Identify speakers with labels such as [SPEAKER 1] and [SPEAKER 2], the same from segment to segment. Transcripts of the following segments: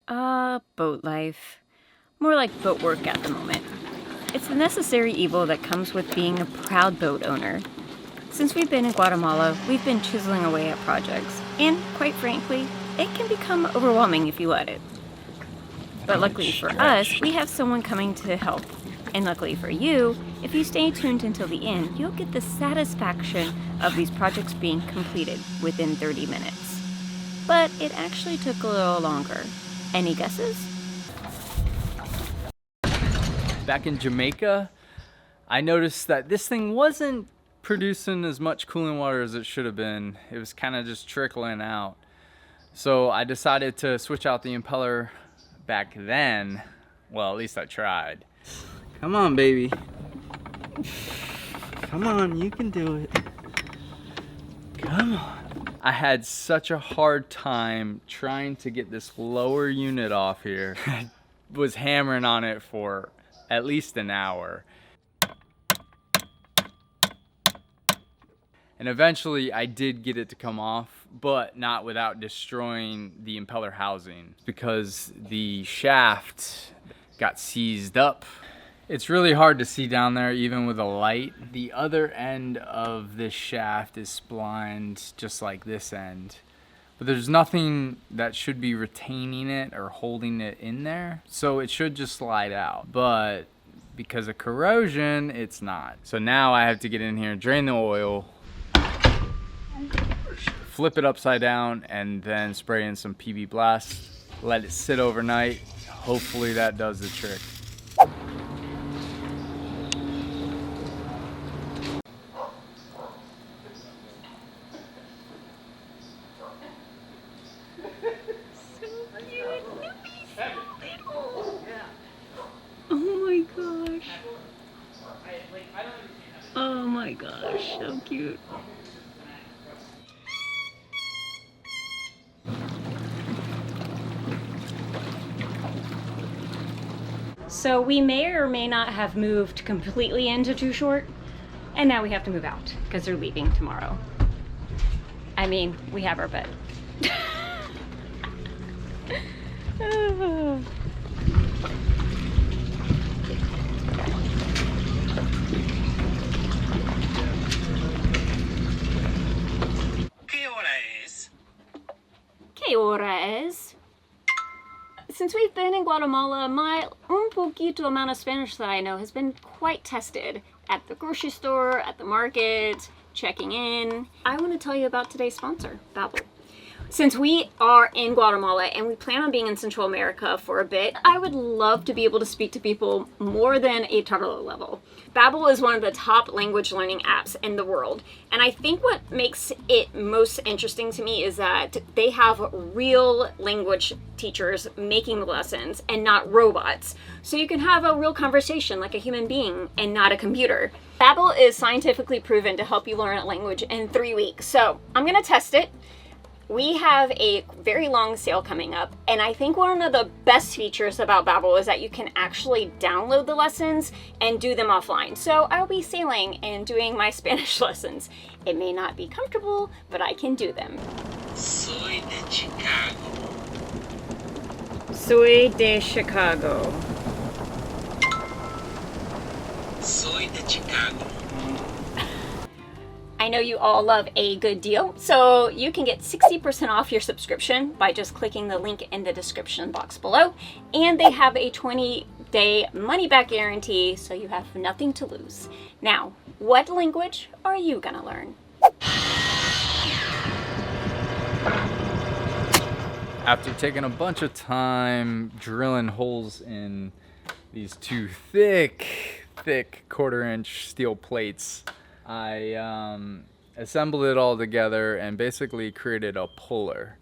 [SPEAKER 1] Boat life. More like boat work at the moment. It's the necessary evil that comes with being a proud boat owner. Since we've been in Guatemala, we've been chiseling away at projects, and quite frankly, it can become overwhelming if you let it. But luckily for us, we have someone coming to help. And luckily for you, if you stay tuned until the end, you'll get the satisfaction of these projects being completed within 30 minutes. But it actually took a little longer. Any guesses?
[SPEAKER 2] Back in Jamaica, I noticed that this thing wasn't producing as much cooling water as it should have been. It was kind of just trickling out. So I decided to switch out the impeller back then. Well, at least I tried. Come on, baby. Come on, you can do it. Come on. I had such a hard time trying to get this lower unit off here. I was hammering on it for at least an hour. And eventually I did get it to come off, but not without destroying the impeller housing because the shaft got seized up. It's really hard to see down there even with a light. The other end of this shaft is splined just like this end. But there's nothing that should be retaining it or holding it in there. So it should just slide out. But because of corrosion, it's not. So now I have to get in here, drain the oil, flip it upside down, and then spray in some PB Blast. Let it sit overnight. Hopefully that does the trick.
[SPEAKER 1] Oh my gosh, so cute. So we may or may not have moved completely into Too Short, and now we have to move out because they're leaving tomorrow. I mean, we have our bed. ¿Qué hora es? Since we've been in Guatemala, my un poquito amount of Spanish that I know has been quite tested at the grocery store, at the market, checking in. I want to tell you about today's sponsor, Babbel. Since we are in Guatemala and we plan on being in Central America for a bit, I would love to be able to speak to people more than a toddler level. Babbel is one of the top language learning apps in the world, and I think what makes it most interesting to me is that they have real language teachers making the lessons and not robots. So you can have a real conversation like a human being and not a computer. Babbel is scientifically proven to help you learn a language in 3 weeks. So I'm gonna test it. We have a very long sale coming up, and I think one of the best features about Babbel is that you can actually download the lessons and do them offline. So I'll be sailing and doing my Spanish lessons. It may not be comfortable, but I can do them.
[SPEAKER 3] Soy de Chicago.
[SPEAKER 1] Soy de Chicago.
[SPEAKER 3] Soy de Chicago.
[SPEAKER 1] I know you all love a good deal, so you can get 60% off your subscription by just clicking the link in the description box below. And they have a 20-day money-back guarantee, so you have nothing to lose. Now, what language are you gonna learn?
[SPEAKER 2] After taking a bunch of time drilling holes in these two thick 1/4-inch steel plates, I assembled it all together and basically created a puller.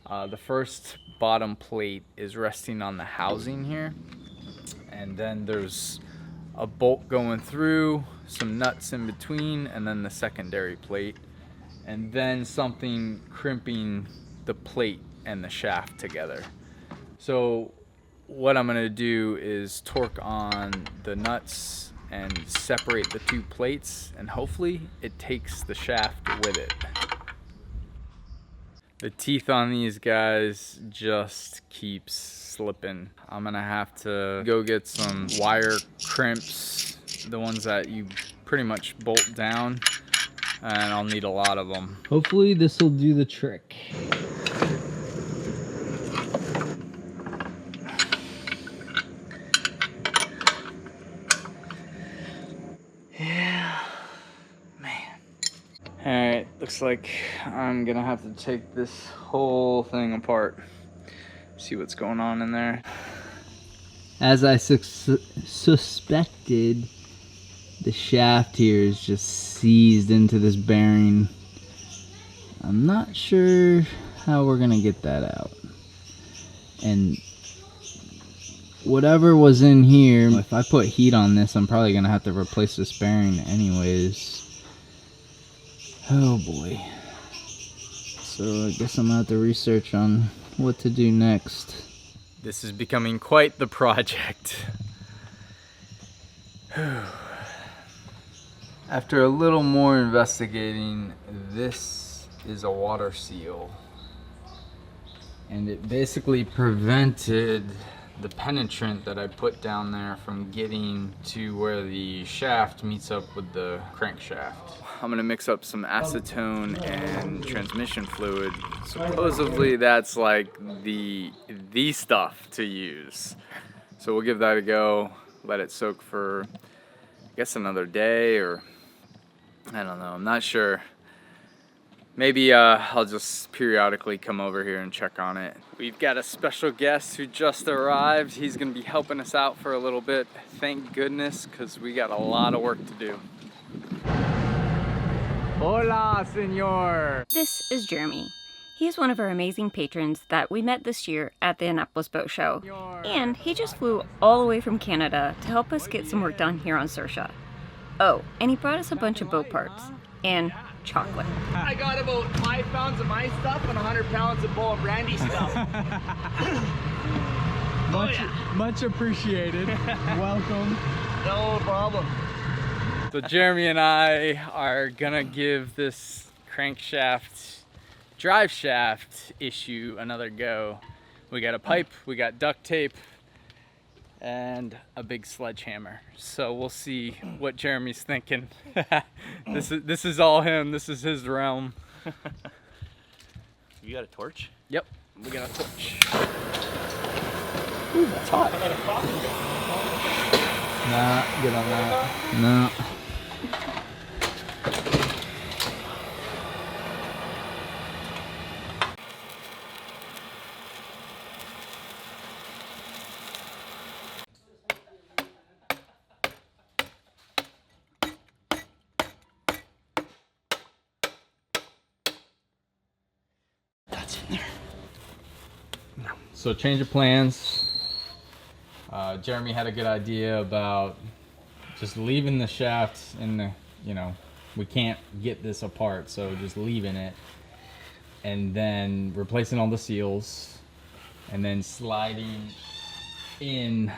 [SPEAKER 2] The first bottom plate is resting on the housing here, and then there's a bolt going through, some nuts in between, and then the secondary plate, and then something crimping the plate and the shaft together. So what I'm gonna do is torque on the nuts and separate the two plates, and hopefully it takes the shaft with it. The teeth on these guys just keeps slipping. I'm gonna have to go get some wire crimps, the ones that you pretty much bolt down, and I'll need a lot of them.
[SPEAKER 4] Hopefully this will do the trick.
[SPEAKER 2] Yeah, man. Alright, looks like I'm gonna have to take this whole thing apart. See what's going on in there.
[SPEAKER 4] As I suspected, the shaft here is just seized into this bearing. I'm not sure how we're gonna get that out. And whatever was in here, if I put heat on this, I'm probably gonna have to replace this bearing anyways. Oh boy. So I guess I'm gonna have to research on what to do next.
[SPEAKER 2] This is becoming quite the project. After a little more investigating, this is a water seal. And it basically prevented the penetrant that I put down there from getting to where the shaft meets up with the crankshaft. I'm gonna mix up some acetone and transmission fluid. Supposedly that's like the stuff to use. So we'll give that a go, let it soak for, I guess, another day, or I don't know, I'm not sure. Maybe I'll just periodically come over here and check on it. We've got a special guest who just arrived. He's gonna be helping us out for a little bit. Thank goodness, because we got a lot of work to do. Hola, senor.
[SPEAKER 1] This is Jeremy. He's one of our amazing patrons that we met this year at the Annapolis Boat Show. And he just flew all the way from Canada to help us get some work done here on Sersha. Oh, and he brought us a bunch of boat parts and chocolate.
[SPEAKER 5] I got about 5 pounds of my stuff and 100 pounds of Beau and Brandy stuff.
[SPEAKER 4] Much appreciated. Welcome.
[SPEAKER 5] No problem.
[SPEAKER 2] So Jeremy and I are gonna give this crankshaft, drive shaft issue another go. We got a pipe, we got duct tape, and a big sledgehammer. So we'll see what Jeremy's thinking. This is all him. This is his realm.
[SPEAKER 5] You got a torch?
[SPEAKER 2] Yep, we got a torch. Ooh, that's hot.
[SPEAKER 4] Nah, good on that. No.
[SPEAKER 2] So change of plans. Jeremy had a good idea about just leaving the shaft in the, we can't get this apart, so just leaving it, and then replacing all the seals, and then sliding in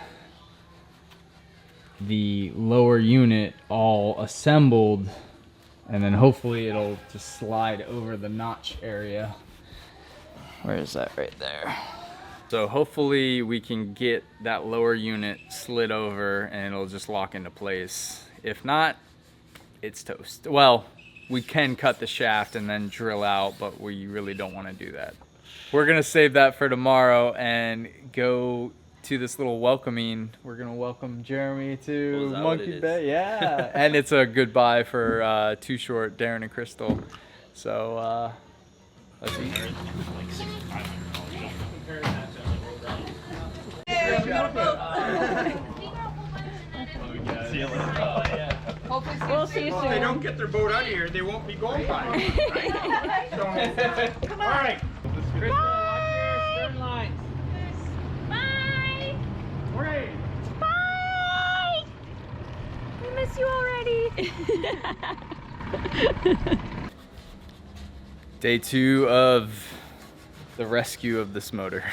[SPEAKER 2] the lower unit all assembled, and then hopefully it'll just slide over the notch area. Where is that? Right there. So hopefully we can get that lower unit slid over and it'll just lock into place. If not, it's toast. Well, we can cut the shaft and then drill out, but we really don't want to do that. We're gonna save that for tomorrow and go to this little welcoming. We're gonna welcome Jeremy to Monkey Bay. Yeah, and it's a goodbye for Too Short, Darren and Crystal. So let's eat.
[SPEAKER 5] See you later.
[SPEAKER 1] We'll see you soon.
[SPEAKER 5] If they don't get their boat out of here, they won't be going by. Right? So, all right. Crystal, watch your stern lines.
[SPEAKER 1] Bye!
[SPEAKER 5] Hooray!
[SPEAKER 1] Bye! I miss you already.
[SPEAKER 2] Day 2 of the rescue of this motor.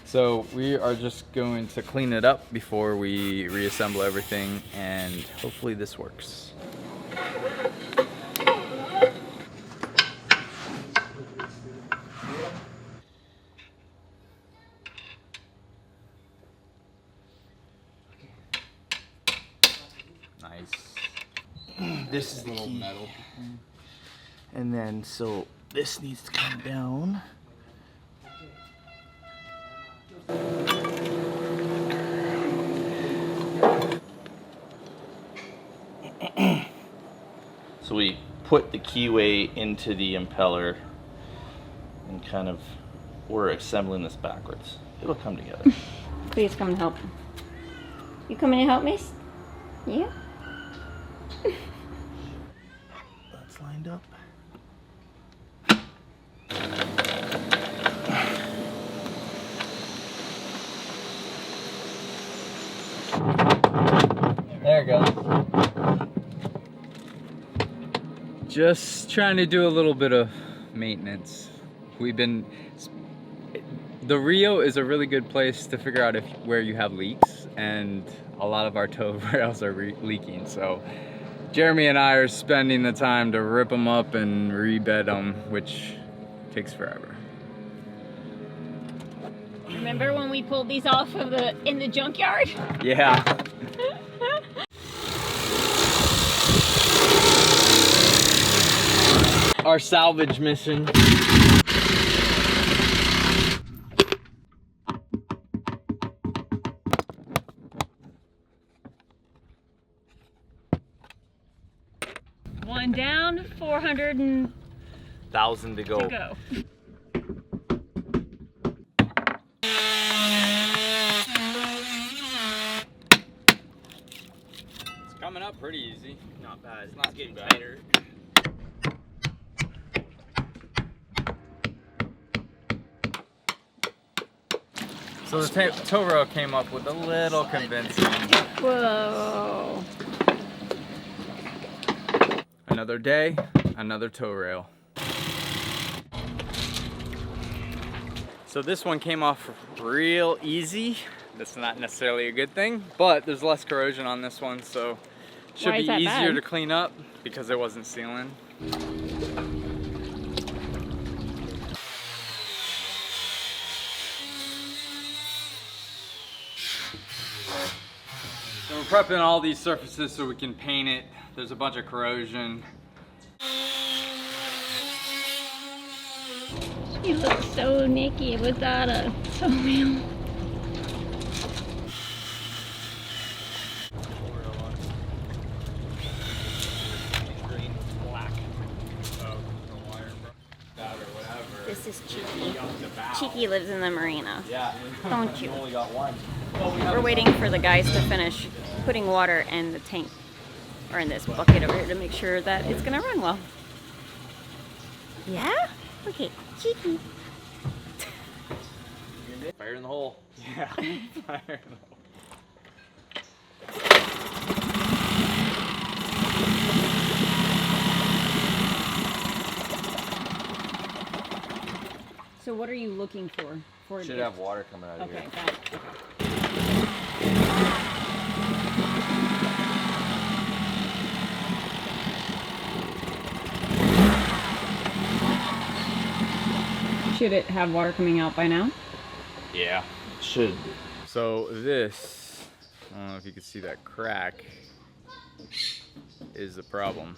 [SPEAKER 2] So we are just going to clean it up before we reassemble everything, and hopefully this works. Nice.
[SPEAKER 6] This is the
[SPEAKER 2] Little
[SPEAKER 6] key.
[SPEAKER 2] metal.
[SPEAKER 6] And then, so this needs to come down. So we put the keyway into the impeller and kind of, we're assembling this backwards. It'll come together.
[SPEAKER 1] Please come and help. You coming to help me? Yeah?
[SPEAKER 6] That's lined up.
[SPEAKER 2] There it goes. Just trying to do a little bit of maintenance. The Rio is a really good place to figure out where you have leaks, and a lot of our tow rails are leaking. So Jeremy and I are spending the time to rip them up and rebed them, which takes forever.
[SPEAKER 1] Remember when we pulled these off of in the junkyard?
[SPEAKER 2] Yeah. Our salvage mission.
[SPEAKER 1] One down,
[SPEAKER 6] 1,000 to go.
[SPEAKER 1] to go.
[SPEAKER 2] It's coming up pretty easy.
[SPEAKER 6] Not bad.
[SPEAKER 2] It's not
[SPEAKER 6] getting
[SPEAKER 2] too bad.
[SPEAKER 6] tighter.
[SPEAKER 2] So the tow rail came up with a little convincing.
[SPEAKER 1] Whoa.
[SPEAKER 2] Another day, another tow rail. So this one came off real easy. That's not necessarily a good thing, but there's less corrosion on this one, so it should
[SPEAKER 1] Why is
[SPEAKER 2] be
[SPEAKER 1] that
[SPEAKER 2] easier
[SPEAKER 1] bad?
[SPEAKER 2] to clean up because it wasn't sealing. So we're prepping all these surfaces so we can paint it. There's a bunch of corrosion.
[SPEAKER 1] You look so nicky without a tow wheel.
[SPEAKER 6] Green, black.
[SPEAKER 1] This is Cheeky. Cheeky lives in the marina.
[SPEAKER 2] Yeah.
[SPEAKER 1] Don't you?
[SPEAKER 6] Only got one.
[SPEAKER 1] We're waiting for the guys to finish putting water in the tank, or in this bucket over here, to make sure that it's gonna run well. Yeah? Okay, Cheeky.
[SPEAKER 6] Fire in the hole.
[SPEAKER 2] Yeah. Fire in the hole.
[SPEAKER 1] So what are you looking for?
[SPEAKER 6] Should have water coming out of
[SPEAKER 1] Okay,
[SPEAKER 6] here.
[SPEAKER 1] got it. Should it have water coming out by now?
[SPEAKER 2] Yeah.
[SPEAKER 6] Should.
[SPEAKER 2] So this, I don't know if you can see that crack, is the problem.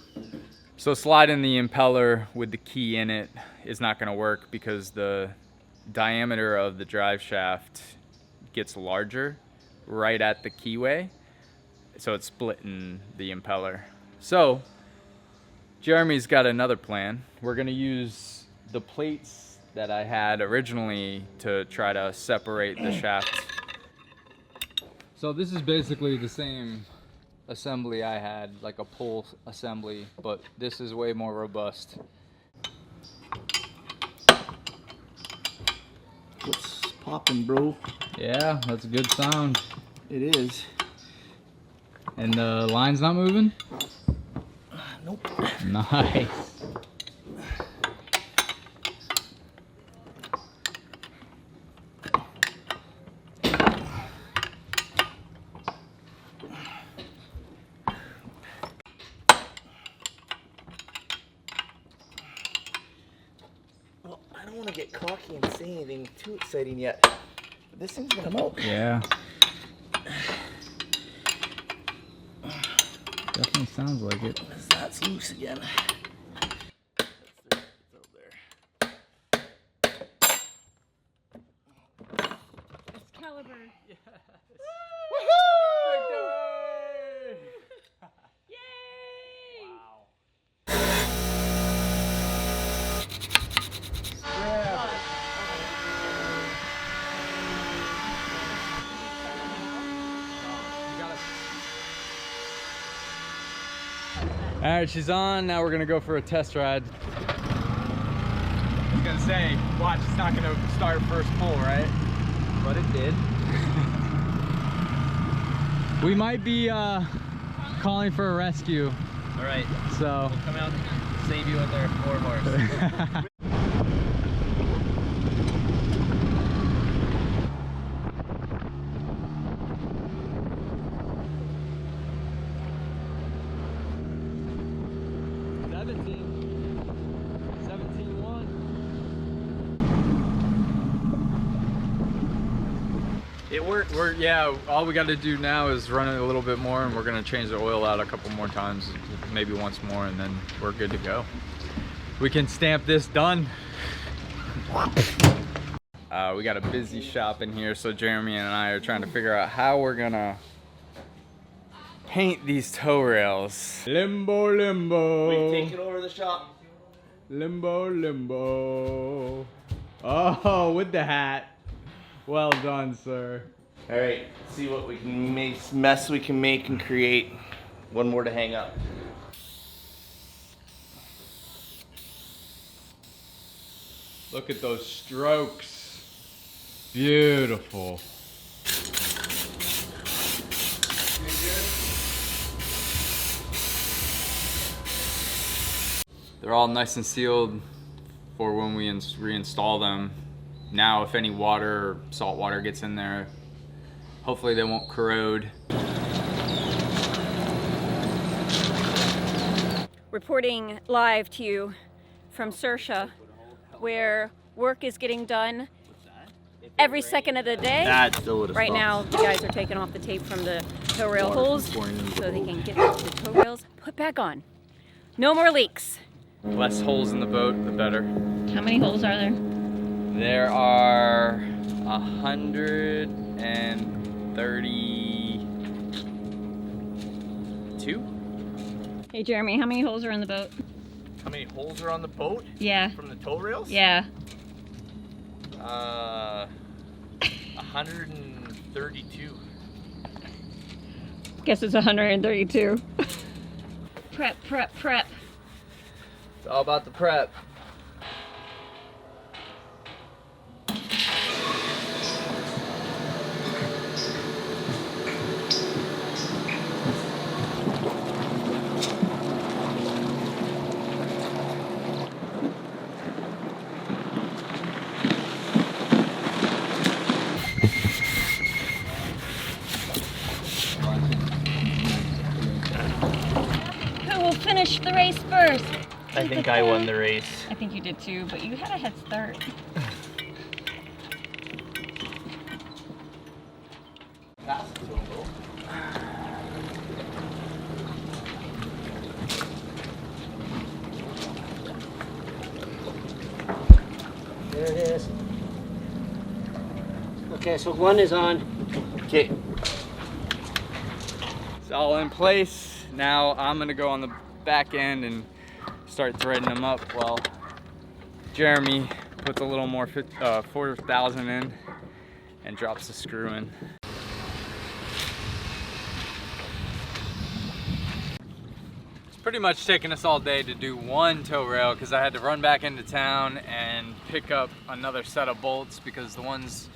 [SPEAKER 2] So sliding the impeller with the key in it is not gonna work because the diameter of the drive shaft gets larger right at the keyway. So it's splitting the impeller. So Jeremy's got another plan. We're gonna use the plates that I had originally to try to separate the shaft. So this is basically the same assembly I had, like a pull assembly, but this is way more robust.
[SPEAKER 6] What's popping, bro?
[SPEAKER 2] Yeah, that's a good sound.
[SPEAKER 6] It is.
[SPEAKER 2] And the line's not moving?
[SPEAKER 6] Nope.
[SPEAKER 2] Nice.
[SPEAKER 6] Well, I don't want to get cocky and say anything too exciting yet. But this thing's gonna come out.
[SPEAKER 2] Yeah.
[SPEAKER 4] Definitely sounds like it.
[SPEAKER 6] That's loose again.
[SPEAKER 1] Excalibur.
[SPEAKER 2] Yes.
[SPEAKER 1] Yay!
[SPEAKER 2] Wow. All right, she's on. Now we're gonna go for a test ride.
[SPEAKER 5] I was gonna say, watch, it's not gonna start first pull, right?
[SPEAKER 2] But it did. We might be calling for a rescue.
[SPEAKER 6] All right,
[SPEAKER 2] So
[SPEAKER 6] we'll come out and save you with our 4 horse.
[SPEAKER 2] It worked. Yeah, all we got to do now is run it a little bit more, and we're gonna change the oil out a couple more times, maybe once more, and then we're good to go. We can stamp this done. We got a busy shop in here, so Jeremy and I are trying to figure out how we're gonna paint these toe rails. Limbo, limbo.
[SPEAKER 6] We've taken over the shop.
[SPEAKER 2] Limbo, limbo. Oh, with the hat. Well done, sir.
[SPEAKER 6] All right, see what we can make, mess we can make and create. One more to hang up.
[SPEAKER 2] Look at those strokes. Beautiful. They're all nice and sealed for when we reinstall them. Now, if any water or salt water gets in there, hopefully they won't corrode.
[SPEAKER 1] Reporting live to you from Sersha, where work is getting done every second of the day.
[SPEAKER 6] That still would have
[SPEAKER 1] Right now, the guys are taking off the tape from the toe rail holes so they can get the toe rails put back on. No more leaks.
[SPEAKER 2] Less holes in the boat, the better.
[SPEAKER 1] How many holes are there?
[SPEAKER 2] There are 132.
[SPEAKER 1] Hey Jeremy, how many holes are in the boat?
[SPEAKER 6] How many holes are on the boat
[SPEAKER 1] Yeah.
[SPEAKER 6] from the toe rails?
[SPEAKER 1] Yeah.
[SPEAKER 6] 132.
[SPEAKER 1] Guess it's 132. Prep, prep, prep.
[SPEAKER 2] It's all about the prep.
[SPEAKER 1] Who will finish the race first?
[SPEAKER 6] I think I won the race.
[SPEAKER 1] I think you did too, but you had a head start.
[SPEAKER 7] There it is. Okay, so one is on.
[SPEAKER 6] Okay.
[SPEAKER 2] It's all in place. Now I'm gonna go on the back end and start threading them up while Jeremy puts a little more 4,000 in and drops the screw in. It's pretty much taken us all day to do one toe rail because I had to run back into town and pick up another set of bolts because the ones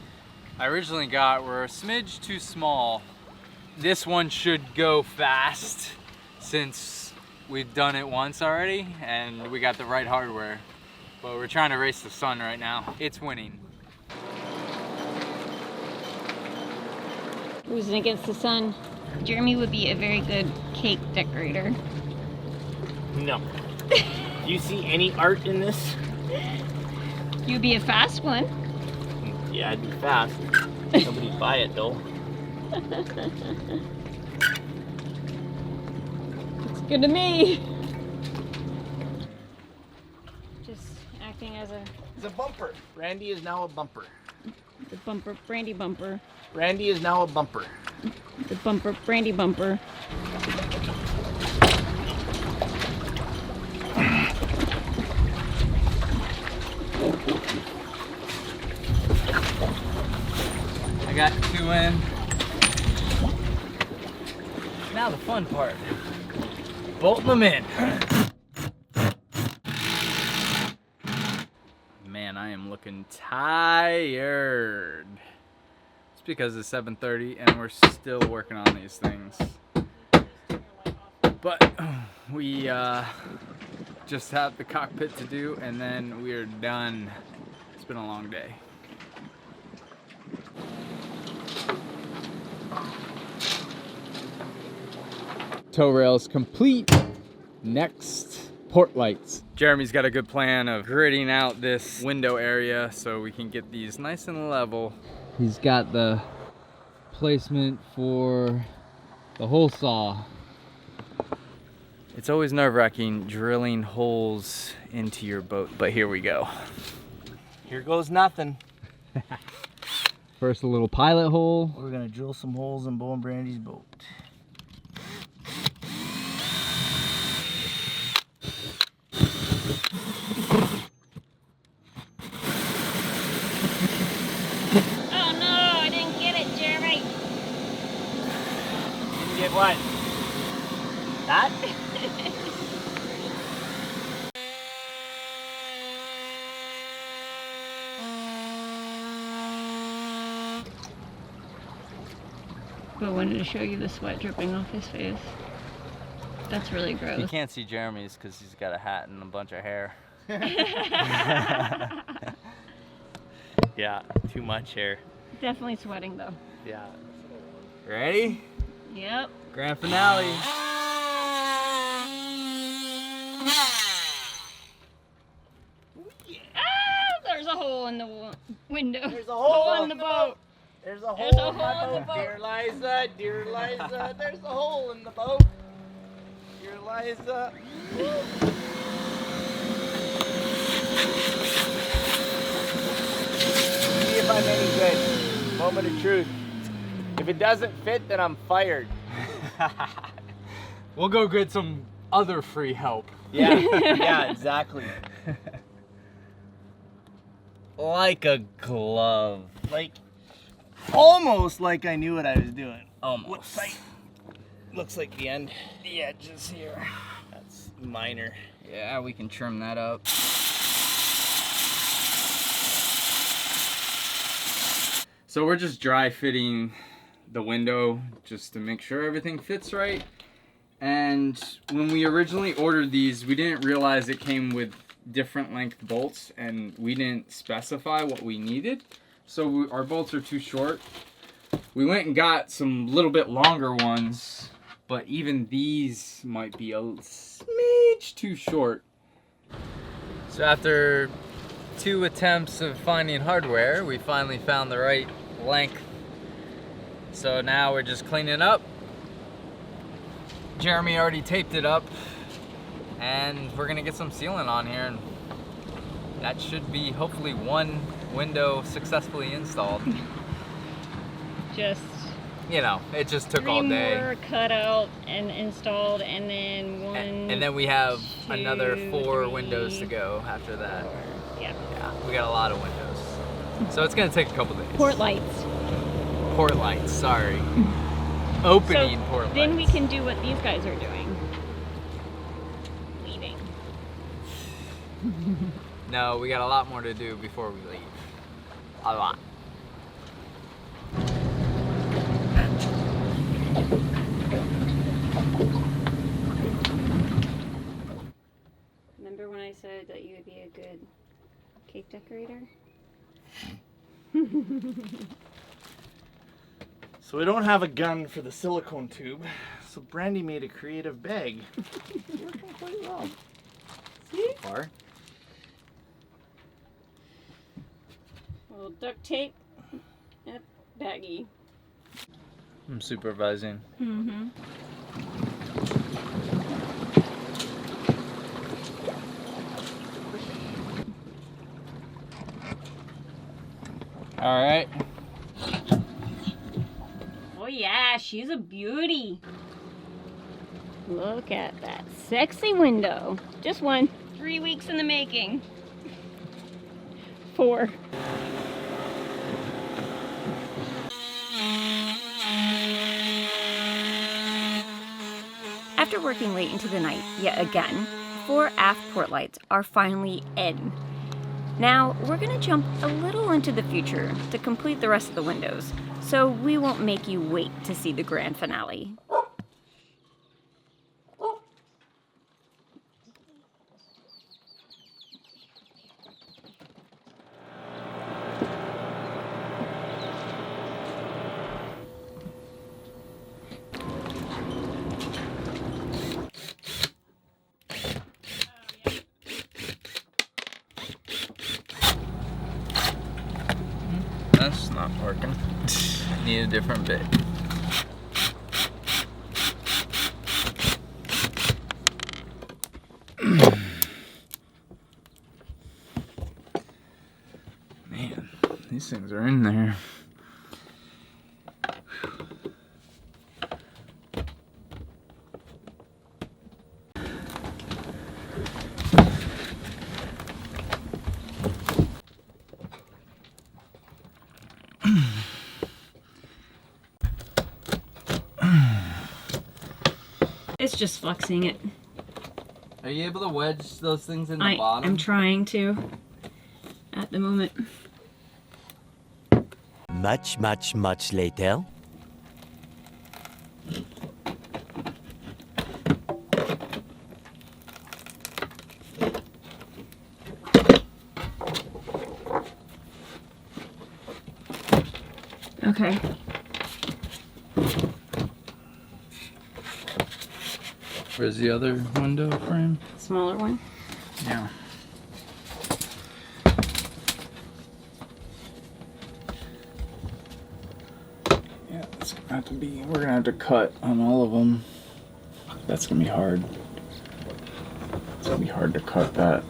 [SPEAKER 2] I originally got were a smidge too small. This one should go fast since we've done it once already and we got the right hardware. But we're trying to race the sun right now. It's winning.
[SPEAKER 1] Cruising against the sun. Jeremy would be a very good cake decorator.
[SPEAKER 7] No. Do you see any art in this?
[SPEAKER 1] You'd be a fast one.
[SPEAKER 7] Yeah, I'd be fast. Nobody'd buy it though.
[SPEAKER 1] Good to me. Just acting as
[SPEAKER 7] It's a bumper. Brandy is now a bumper.
[SPEAKER 1] the bumper, Brandy bumper.
[SPEAKER 7] Brandy is now a bumper.
[SPEAKER 1] The bumper, Brandy bumper.
[SPEAKER 2] I got 2 in. Now the fun part. Bolting them in. Man, I am looking tired. It's because it's 7:30 and we're still working on these things. But we just have the cockpit to do and then we're done. It's been a long day. Tow rails complete. Next, port lights. Jeremy's got a good plan of gridding out this window area so we can get these nice and level.
[SPEAKER 4] He's got the placement for the hole saw.
[SPEAKER 2] It's always nerve-wracking drilling holes into your boat, but here we go.
[SPEAKER 7] Here goes nothing.
[SPEAKER 4] First a little pilot hole.
[SPEAKER 7] We're gonna drill some holes in Beau and Brandy's boat.
[SPEAKER 1] Oh no, I didn't get it, Jeremy.
[SPEAKER 7] Didn't get what? That?
[SPEAKER 1] But I wanted to show you the sweat dripping off his face. That's really
[SPEAKER 2] You
[SPEAKER 1] gross.
[SPEAKER 2] can't see Jeremy's because he's got a hat and a bunch of hair.
[SPEAKER 7] Yeah, too much hair.
[SPEAKER 1] Definitely sweating though.
[SPEAKER 7] Yeah.
[SPEAKER 2] Ready?
[SPEAKER 1] Yep.
[SPEAKER 2] Grand finale.
[SPEAKER 1] Ah, there's a hole in the window.
[SPEAKER 7] There's a hole
[SPEAKER 1] in the boat.
[SPEAKER 7] There's a
[SPEAKER 1] There's a
[SPEAKER 7] hole in my
[SPEAKER 1] hole in the
[SPEAKER 7] boat.
[SPEAKER 1] boat.
[SPEAKER 7] Dear Liza, there's a hole in the boat. Dear Liza. See if I'm any good. Moment of truth. If it doesn't fit, then I'm fired.
[SPEAKER 2] We'll go get some other free help.
[SPEAKER 7] Yeah, yeah, exactly.
[SPEAKER 2] Like a glove.
[SPEAKER 7] Like, almost like I knew what I was doing.
[SPEAKER 2] Almost.
[SPEAKER 7] Looks like the end. The edges here. That's minor.
[SPEAKER 2] Yeah, we can trim that up. So we're just dry fitting the window just to make sure everything fits right. And when we originally ordered these, we didn't realize it came with different length bolts and we didn't specify what we needed. So our bolts are too short. We went and got some little bit longer ones, but even these might be a smidge too short. So after 2 attempts of finding hardware, we finally found the right length. So now we're just cleaning up. Jeremy already taped it up and we're gonna get some sealant on here and that should be hopefully one window successfully installed.
[SPEAKER 1] Just
[SPEAKER 2] You know, it just took
[SPEAKER 1] 3
[SPEAKER 2] all day.
[SPEAKER 1] more cut out and installed, and then 1.
[SPEAKER 2] And then we have
[SPEAKER 1] 2,
[SPEAKER 2] another 4
[SPEAKER 1] 3,
[SPEAKER 2] windows to go after that.
[SPEAKER 1] 4. Yeah.
[SPEAKER 2] Yeah, we got a lot of windows. So it's gonna take a couple days.
[SPEAKER 1] Port lights.
[SPEAKER 2] Port lights, sorry. Opening
[SPEAKER 1] So
[SPEAKER 2] port lights.
[SPEAKER 1] then we can do what these guys are doing. Leaving.
[SPEAKER 2] No, we got a lot more to do before we leave. A lot.
[SPEAKER 1] Remember when I said that you would be a good cake decorator?
[SPEAKER 7] So we don't have a gun for the silicone tube, so Brandy made a creative bag. Working quite well.
[SPEAKER 1] See?
[SPEAKER 2] Far.
[SPEAKER 1] A little duct tape and a baggie.
[SPEAKER 2] I'm supervising.
[SPEAKER 1] Mm-hmm.
[SPEAKER 2] All right.
[SPEAKER 1] Oh yeah, she's a beauty. Look at that sexy window. Just one. 3 weeks in the making. 4. After working late into the night, yet again, 4 aft port lights are finally in. Now, we're gonna jump a little into the future to complete the rest of the windows, so we won't make you wait to see the grand finale.
[SPEAKER 2] That's not working. Need a different bit. Man, these things are in there.
[SPEAKER 1] It's just flexing it.
[SPEAKER 4] Are you able to wedge those things in the bottom?
[SPEAKER 1] I'm trying to at the moment.
[SPEAKER 8] Much, much, much later.
[SPEAKER 1] Okay.
[SPEAKER 2] Where's the other window frame?
[SPEAKER 1] Smaller one.
[SPEAKER 2] Yeah. Yeah, it's gonna have to be. We're gonna have to cut on all of them. That's gonna be hard. It's gonna be hard to cut that.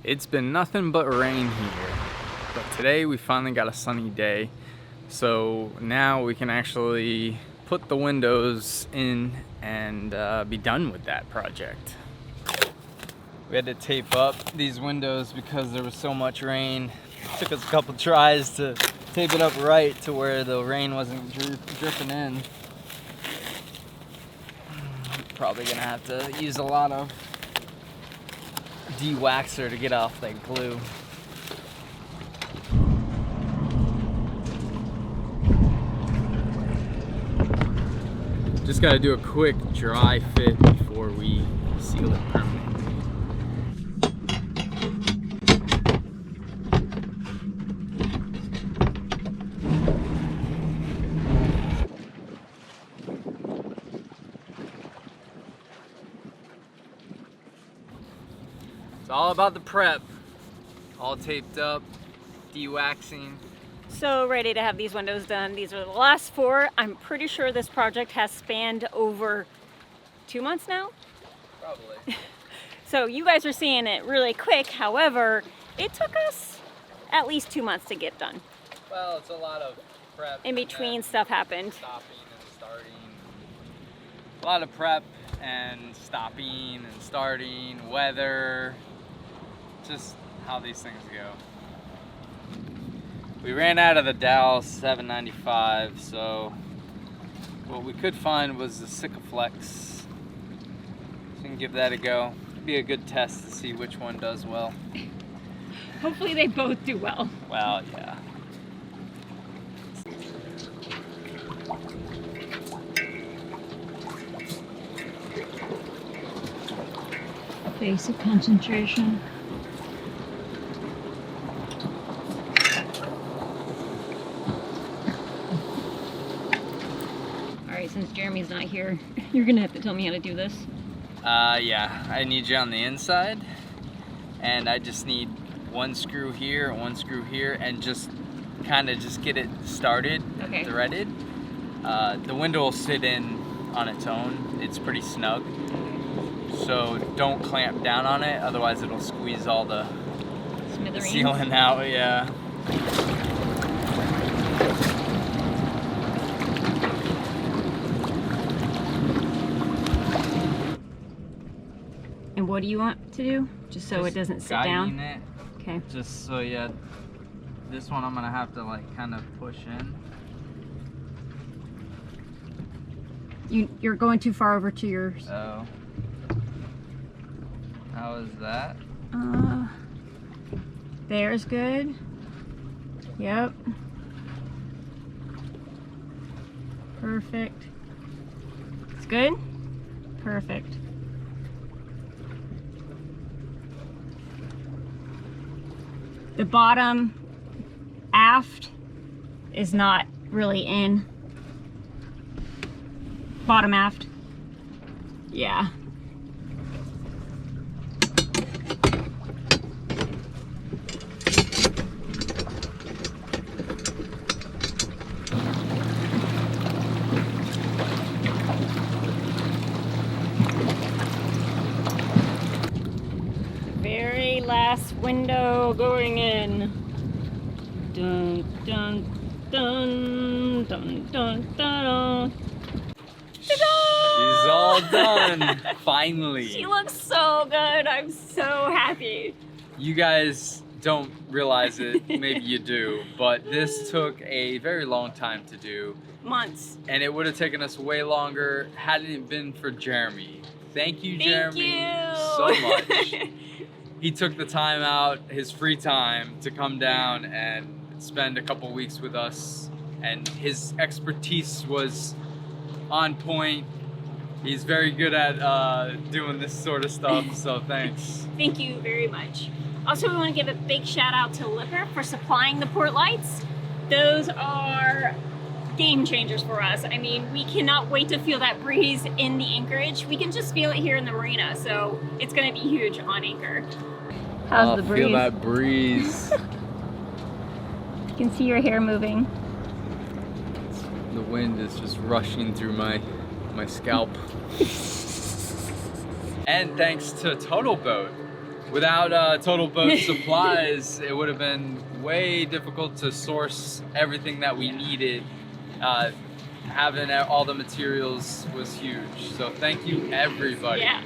[SPEAKER 2] It's been nothing but rain here, but today we finally got a sunny day, so now we can actually put the windows in and be done with that project. We had to tape up these windows because there was so much rain. It took us a couple tries to tape it up right to where the rain wasn't dripping in. Probably gonna have to use a lot of de-waxer to get off that glue. Just got to do a quick dry fit before we seal it permanently. It's all about the prep. All taped up, de-waxing.
[SPEAKER 1] So ready to have these windows done. These are the last 4. I'm pretty sure this project has spanned over 2 months now.
[SPEAKER 2] Probably.
[SPEAKER 1] So you guys are seeing it really quick. However, it took us at least 2 months to get done.
[SPEAKER 2] Well, it's a lot of prep.
[SPEAKER 1] In between, stuff happened.
[SPEAKER 2] Stopping and starting. A lot of prep and stopping and starting, weather, just how these things go. We ran out of the Dow 795, so what we could find was the Sikaflex. So we can give that a go. It'd be a good test to see which one does well.
[SPEAKER 1] Hopefully they both do well.
[SPEAKER 2] Well, yeah.
[SPEAKER 1] Basic concentration. Since Jeremy's not here, you're gonna have to tell me how to do this.
[SPEAKER 2] Yeah, I need you on the inside, and I just need one screw here, and just kind of just get it started,
[SPEAKER 1] Okay.
[SPEAKER 2] threaded. The window will sit in on its own. It's pretty snug. So don't clamp down on it, otherwise it'll squeeze all the sealant out, yeah.
[SPEAKER 1] And what do you want to do? Just so it doesn't sit down?
[SPEAKER 2] It,
[SPEAKER 1] Okay.
[SPEAKER 2] just so, yeah, this one I'm gonna have to like kind of push in.
[SPEAKER 1] You're going too far over to yours.
[SPEAKER 2] Oh. How is that?
[SPEAKER 1] There's good. Yep. Perfect. It's good? Perfect. The bottom aft is not really in. Bottom aft. Yeah. Very last window going in. Dun dun dun dun dun dun.
[SPEAKER 2] She's all done, finally.
[SPEAKER 1] She looks so good. I'm so happy.
[SPEAKER 2] You guys don't realize it, maybe you do, but this took a very long time to do.
[SPEAKER 1] Months.
[SPEAKER 2] And it would have taken us way longer hadn't it been for Jeremy. Thank you, Jeremy, so much. He took the time out, his free time, to come down and spend a couple weeks with us, and his expertise was on point. He's very good at doing this sort of stuff, so thanks.
[SPEAKER 1] Thank you very much. Also, we want to give a big shout out to Lippert for supplying the port lights. Those are game changers for us. I mean, we cannot wait to feel that breeze in the anchorage. We can just feel it here in the marina, so it's going to be huge on anchor. How's the breeze?
[SPEAKER 2] Feel that breeze.
[SPEAKER 1] You can see your hair moving.
[SPEAKER 2] The wind is just rushing through my scalp. And thanks to Total Boat. Without Total Boat supplies, it would have been way difficult to source everything that we needed. Having all the materials was huge. So thank you, everybody.
[SPEAKER 1] Yeah.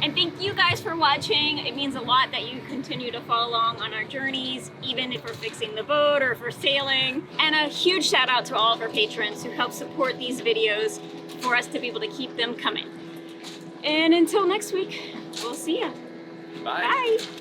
[SPEAKER 1] And thank you guys for watching. It means a lot that you continue to follow along on our journeys, even if we're fixing the boat or if we're sailing. And a huge shout out to all of our patrons who help support these videos for us to be able to keep them coming. And until next week, we'll see ya.
[SPEAKER 2] Bye.
[SPEAKER 1] Bye.